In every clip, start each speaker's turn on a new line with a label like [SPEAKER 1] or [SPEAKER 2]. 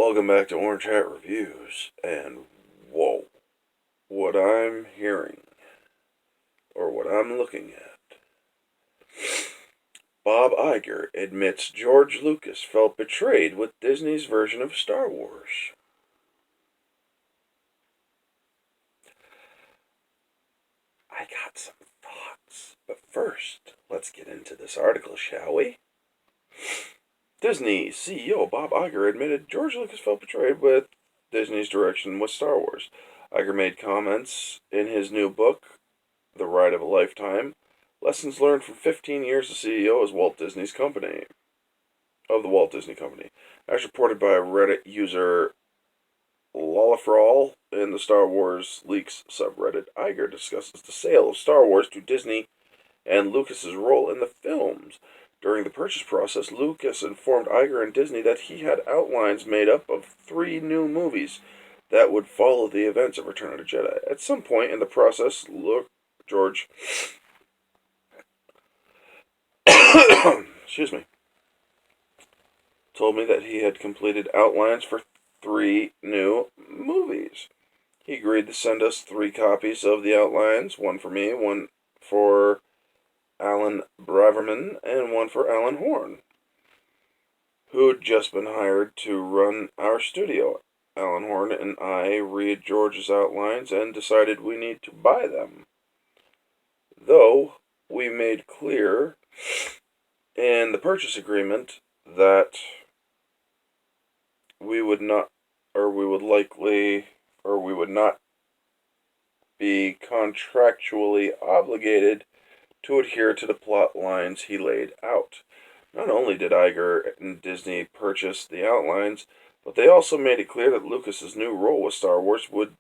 [SPEAKER 1] Welcome back to Orange Hat Reviews, and whoa, what I'm hearing, or what I'm looking at. Bob Iger admits George Lucas felt betrayed with Disney's version of Star Wars. I got some thoughts, but first, let's get into this article, shall we? Disney CEO Bob Iger admitted George Lucas felt betrayed with Disney's direction with Star Wars. Iger made comments in his new book, The Ride of a Lifetime, Lessons Learned from 15 Years as CEO of the Walt Disney Company. As reported by Reddit user Lollafrawl in the Star Wars Leaks subreddit, Iger discusses the sale of Star Wars to Disney and Lucas's role in the films. During the purchase process, Lucas informed Iger and Disney that he had outlines made up of 3 new movies that would follow the events of Return of the Jedi. At some point in the process, George excuse me, told me that he had completed outlines for 3 new movies. He agreed to send us 3 copies of the outlines, one for me, one for Alan Braverman, and one for Alan Horn, who'd just been hired to run our studio. Alan Horn and I read George's outlines and decided we need to buy them. Though we made clear in the purchase agreement that we would not be contractually obligated to adhere to the plot lines he laid out. Not only did Iger and Disney purchase the outlines, but they also made it clear that Lucas's new role with Star Wars would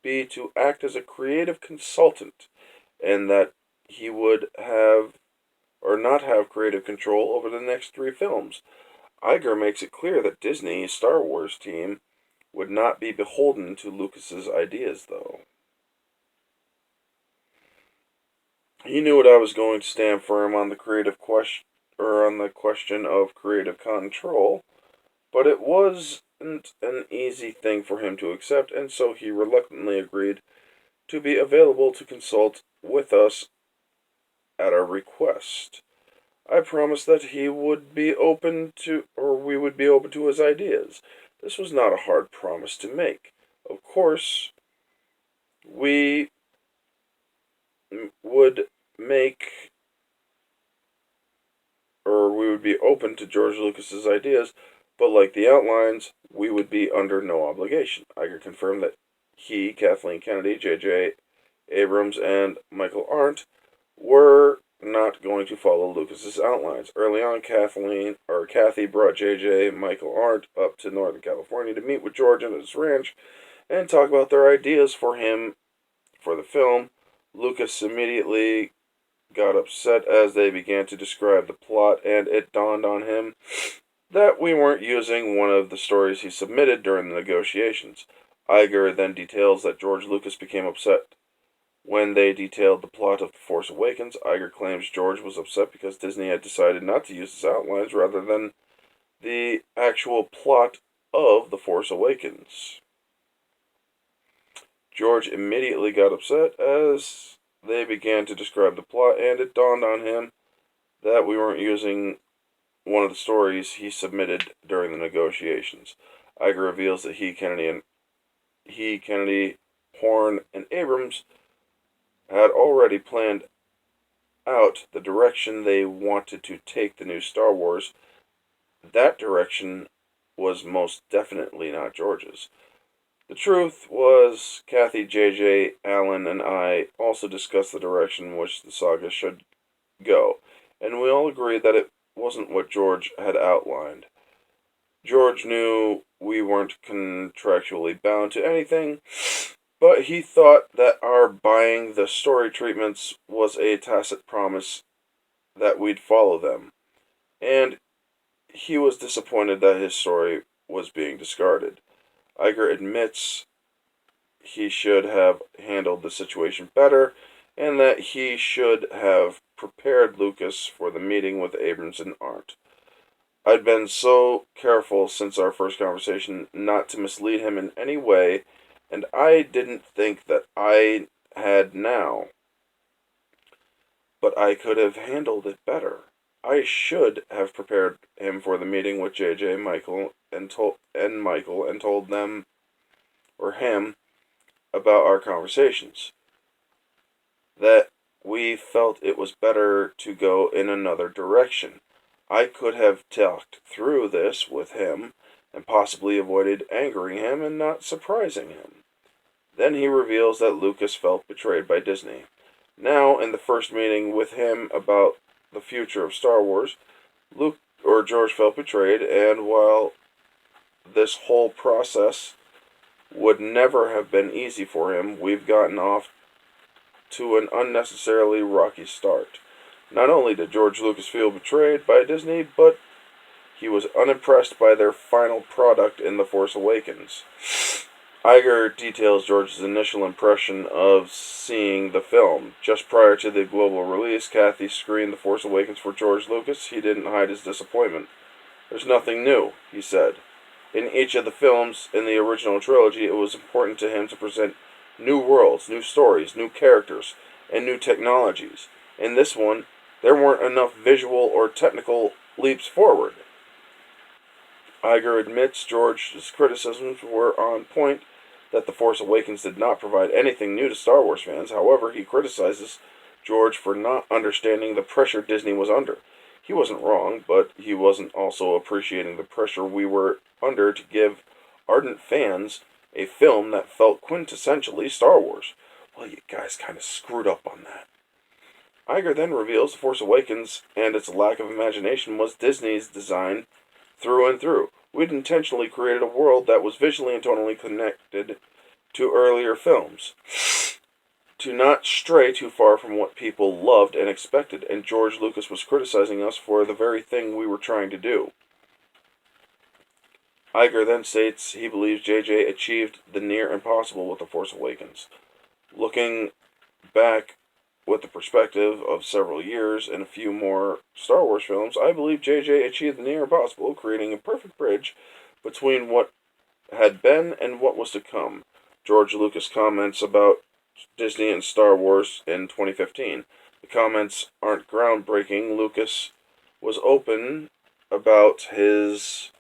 [SPEAKER 1] be to act as a creative consultant, and that he would have or not have creative control over the next 3 films. Iger makes it clear that Disney's Star Wars team would not be beholden to Lucas's ideas, though. He knew what I was going to stand firm on the question of creative control, but it wasn't an easy thing for him to accept, and so he reluctantly agreed to be available to consult with us at our request. I promised that we would be open to his ideas. This was not a hard promise to make. Of course, we would be open to George Lucas's ideas, but like the outlines, we would be under no obligation. Iger confirmed that he, Kathleen Kennedy, J.J. Abrams, and Michael Arndt were not going to follow Lucas's outlines. Early on, Kathy brought J.J. Michael Arndt up to Northern California to meet with George at his ranch and talk about their ideas for him for the film. Lucas immediately got upset as they began to describe the plot, and it dawned on him that we weren't using one of the stories he submitted during the negotiations. Iger then details that George Lucas became upset when they detailed the plot of The Force Awakens. Iger claims George was upset because Disney had decided not to use his outlines rather than the actual plot of The Force Awakens. George immediately got upset as they began to describe the plot, and it dawned on him that we weren't using one of the stories he submitted during the negotiations. Iger reveals that Kennedy, Horn, and Abrams had already planned out the direction they wanted to take the new Star Wars. That direction was most definitely not George's. The truth was, Kathy, J.J., Allen, and I also discussed the direction in which the saga should go, and we all agreed that it wasn't what George had outlined. George knew we weren't contractually bound to anything, but he thought that our buying the story treatments was a tacit promise that we'd follow them, and he was disappointed that his story was being discarded. Iger admits he should have handled the situation better, and that he should have prepared Lucas for the meeting with Abrams and Arndt. I'd been so careful since our first conversation not to mislead him in any way, and I didn't think that I had now, but I could have handled it better. I should have prepared him for the meeting with JJ Michael and told them or him about our conversations. That we felt it was better to go in another direction. I could have talked through this with him and possibly avoided angering him and not surprising him. Then he reveals that Lucas felt betrayed by Disney. Now, in the first meeting with him about the future of Star Wars, George felt betrayed, and while this whole process would never have been easy for him, we've gotten off to an unnecessarily rocky start. Not only did George Lucas feel betrayed by Disney, but he was unimpressed by their final product in The Force Awakens. Iger details George's initial impression of seeing the film. Just prior to the global release, Kathy screened The Force Awakens for George Lucas. He didn't hide his disappointment. "There's nothing new," he said. "In each of the films in the original trilogy, it was important to him to present new worlds, new stories, new characters, and new technologies. In this one, there weren't enough visual or technical leaps forward." Iger admits George's criticisms were on point, that The Force Awakens did not provide anything new to Star Wars fans. However, he criticizes George for not understanding the pressure Disney was under. He wasn't wrong, but he wasn't also appreciating the pressure we were under to give ardent fans a film that felt quintessentially Star Wars. Well, you guys kind of screwed up on that. Iger then reveals The Force Awakens and its lack of imagination was Disney's design through and through. We'd intentionally created a world that was visually and tonally connected to earlier films, to not stray too far from what people loved and expected, and George Lucas was criticizing us for the very thing we were trying to do. Iger then states he believes JJ achieved the near impossible with The Force Awakens. Looking back with the perspective of several years and a few more Star Wars films, I believe JJ achieved the near impossible, creating a perfect bridge between what had been and what was to come. George Lucas comments about Disney and Star Wars in 2015. The comments aren't groundbreaking. Lucas was open about his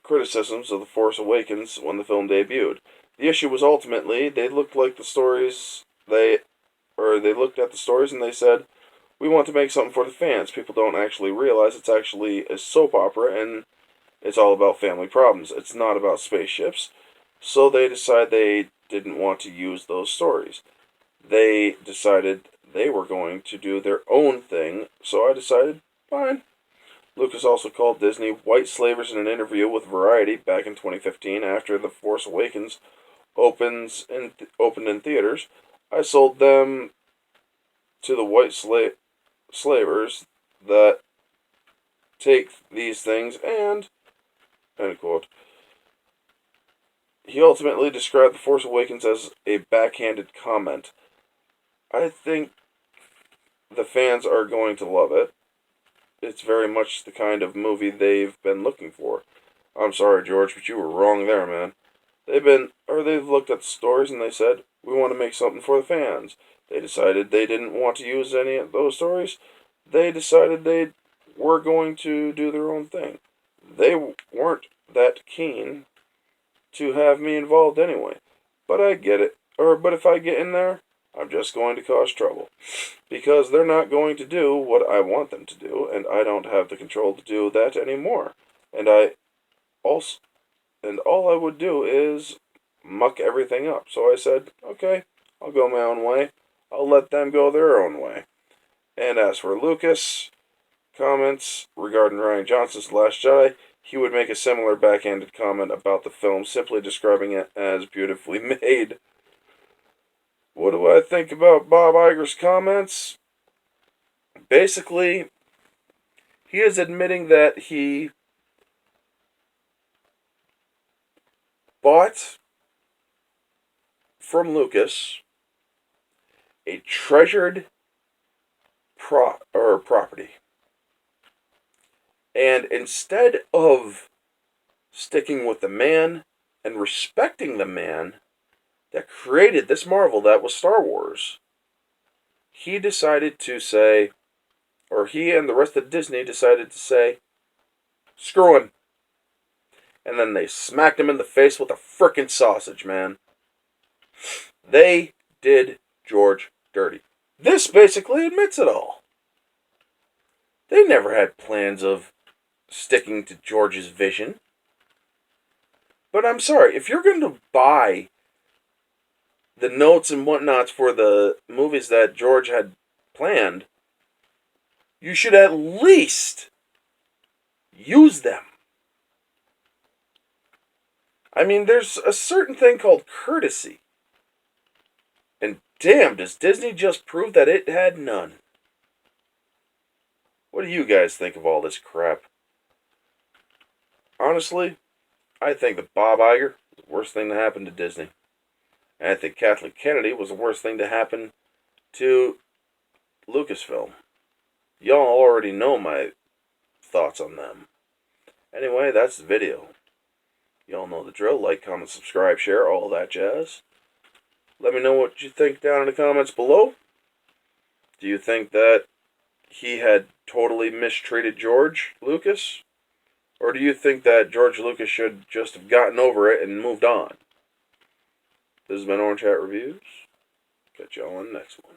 [SPEAKER 1] criticisms of The Force Awakens when the film debuted. The issue was ultimately they looked at the stories and they said, "We want to make something for the fans. People don't actually realize it's actually a soap opera and it's all about family problems. It's not about spaceships." So they decided they didn't want to use those stories. They decided they were going to do their own thing, so I decided, fine. Lucas also called Disney white slavers in an interview with Variety back in 2015 after The Force Awakens opened in theaters. "I sold them to the white slavers that take these things and..." End quote. He ultimately described The Force Awakens as a backhanded comment. I think the fans are going to love it. It's very much the kind of movie they've been looking for. I'm sorry, George, but you were wrong there, man. They've looked at the stories and they said, "We want to make something for the fans." They decided they didn't want to use any of those stories. They decided they were going to do their own thing. They weren't that keen to have me involved anyway. But I get it. But if I get in there, I'm just going to cause trouble. Because they're not going to do what I want them to do, and I don't have the control to do that anymore. And also all I would do is muck everything up. So I said, okay, I'll go my own way. I'll let them go their own way. And as for Lucas' comments regarding Rian Johnson's The Last Jedi, he would make a similar backhanded comment about the film, simply describing it as beautifully made. What do I think about Bob Iger's comments? Basically, he is admitting that he bought from Lucas a treasured property. And instead of sticking with the man and respecting the man that created this marvel that was Star Wars, he decided to say, or he and the rest of Disney decided to say, screw him. And then they smacked him in the face with a frickin' sausage, man. They did George dirty. This basically admits it all. They never had plans of sticking to George's vision. But I'm sorry, if you're going to buy the notes and whatnots for the movies that George had planned, you should at least use them. I mean, there's a certain thing called courtesy. And damn, does Disney just prove that it had none. What do you guys think of all this crap? Honestly, I think that Bob Iger was the worst thing to happen to Disney. And I think Kathleen Kennedy was the worst thing to happen to Lucasfilm. Y'all already know my thoughts on them. Anyway, that's the video. Y'all know the drill. Like, comment, subscribe, share, all that jazz. Let me know what you think down in the comments below. Do you think that he had totally mistreated George Lucas? Or do you think that George Lucas should just have gotten over it and moved on? This has been Orange Hat Reviews. Catch y'all on the next one.